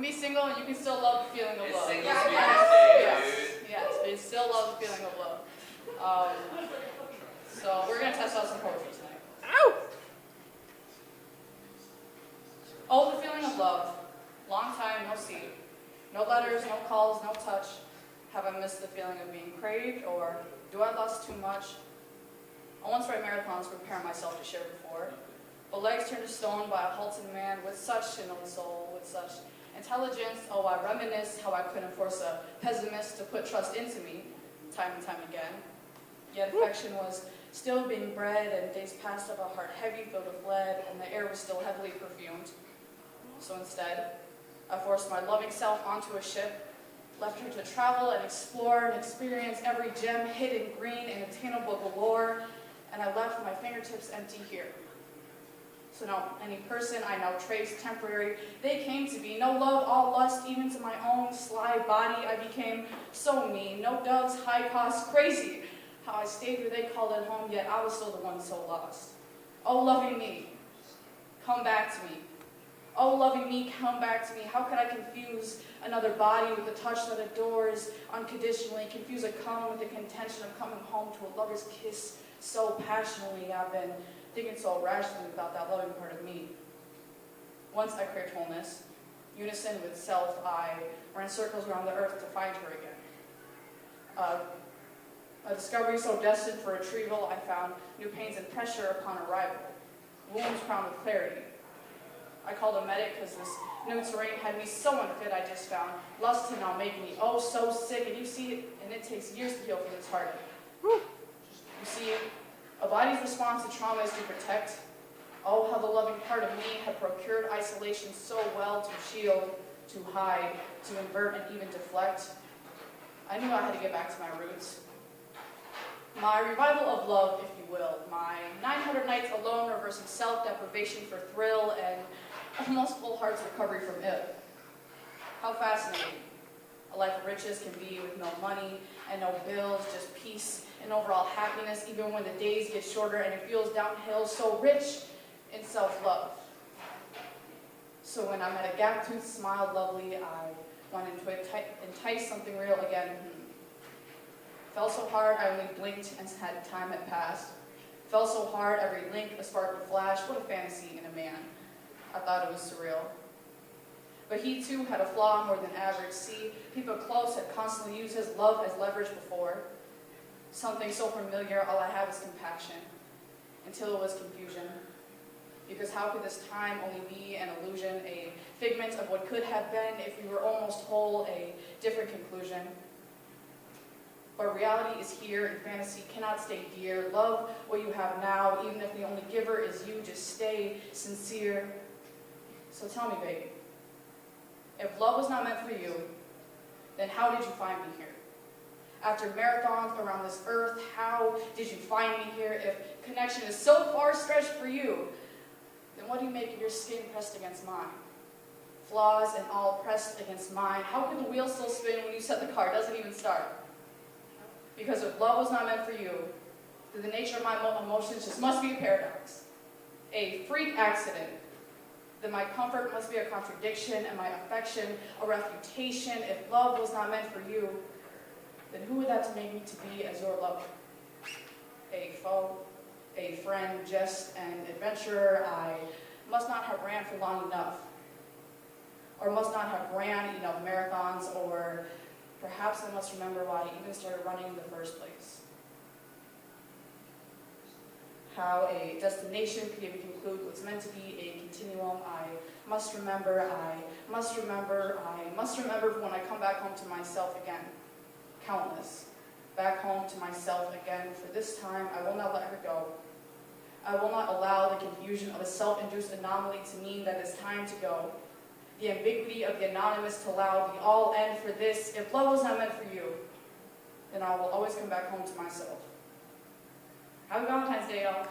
can be single and you can still love the feeling of love. Single Yes, but you still love the feeling of love. So we're going to test out some poetry tonight. Ow! Oh, the feeling of love. Long time no see. No letters, no calls, no touch. Have I missed the feeling of being craved, or do I lust too much? I once ran marathons preparing myself to share before, but legs turned to stone by a halting man with such an old soul, with such intelligence. Oh, I reminisce how I couldn't force a pessimist to put trust into me, time and time again. Yet affection was still being bred, and days passed of a heart heavy filled with lead, and the air was still heavily perfumed. So instead, I forced my loving self onto a ship, left her to travel and explore and experience every gem hidden green and attainable galore, and I left my fingertips empty here. So no, any person I now trace temporary, they came to be. No love, all lust, even to my own sly body. I became so mean. No doves, high cost, crazy. How I stayed where they called it home, yet I was still the one so lost. Oh, loving me, come back to me. Oh, loving me, come back to me. How could I confuse another body with a touch that adores unconditionally, confuse a come with the contention of coming home to a lover's kiss so passionately? I've been thinking so rationally about that loving part of me. Once I craved wholeness, unison with self, I ran circles around the earth to find her again. A discovery so destined for retrieval, I found new pains and pressure upon arrival, wounds crowned with clarity. I called a medic because this new terrain had me so unfit. I just found lust to now make me oh so sick, and you see it, and it takes years to heal from this heartache. You see, a body's response to trauma is to protect. Oh, how the loving part of me had procured isolation so well to shield, to hide, to invert, and even deflect. I knew I had to get back to my roots. My revival of love, if you will. My 900 nights alone, reversing self-deprivation for thrill, and almost full heart's recovery from it. How fascinating a life of riches can be with no money and no bills, just peace and overall happiness, even when the days get shorter and it feels downhill, so rich in self-love. So when I met a gap-toothed, smiled lovely, I wanted to entice something real again. Fell so hard, I only blinked and had time had passed. Fell so hard, every link, a spark would flash. What a fantasy in a man. I thought it was surreal. But he too had a flaw more than average. See, people close had constantly used his love as leverage before. Something so familiar, all I have is compassion. Until it was confusion. Because how could this time only be an illusion, a figment of what could have been if we were almost whole, a different conclusion? But reality is here, and fantasy cannot stay dear. Love what you have now, even if the only giver is you. Just stay sincere. So tell me, baby, if love was not meant for you, then how did you find me here? After marathons around this earth, how did you find me here? If connection is so far stretched for you, then what do you make of your skin pressed against mine? Flaws and all pressed against mine. How could the wheel still spin when you said the car doesn't even start? Because if love was not meant for you, then the nature of my emotions just must be a paradox, a freak accident. Then my comfort must be a contradiction, and my affection a refutation. If love was not meant for you, then who would that make me to be as your lover? A foe, a friend, jest, and adventurer. I must not have ran for long enough, or must not have ran enough marathons, or perhaps I must remember why I even started running in the first place. How a destination could even conclude what's meant to be a continuum. I must remember when I come back home to myself again. Countless. Back home to myself again. For this time, I will not let her go. I will not allow the confusion of a self-induced anomaly to mean that it's time to go. The ambiguity of the anonymous to allow the all end for this. If love was not meant for you, then I will always come back home to myself. Happy Valentine's Day, y'all.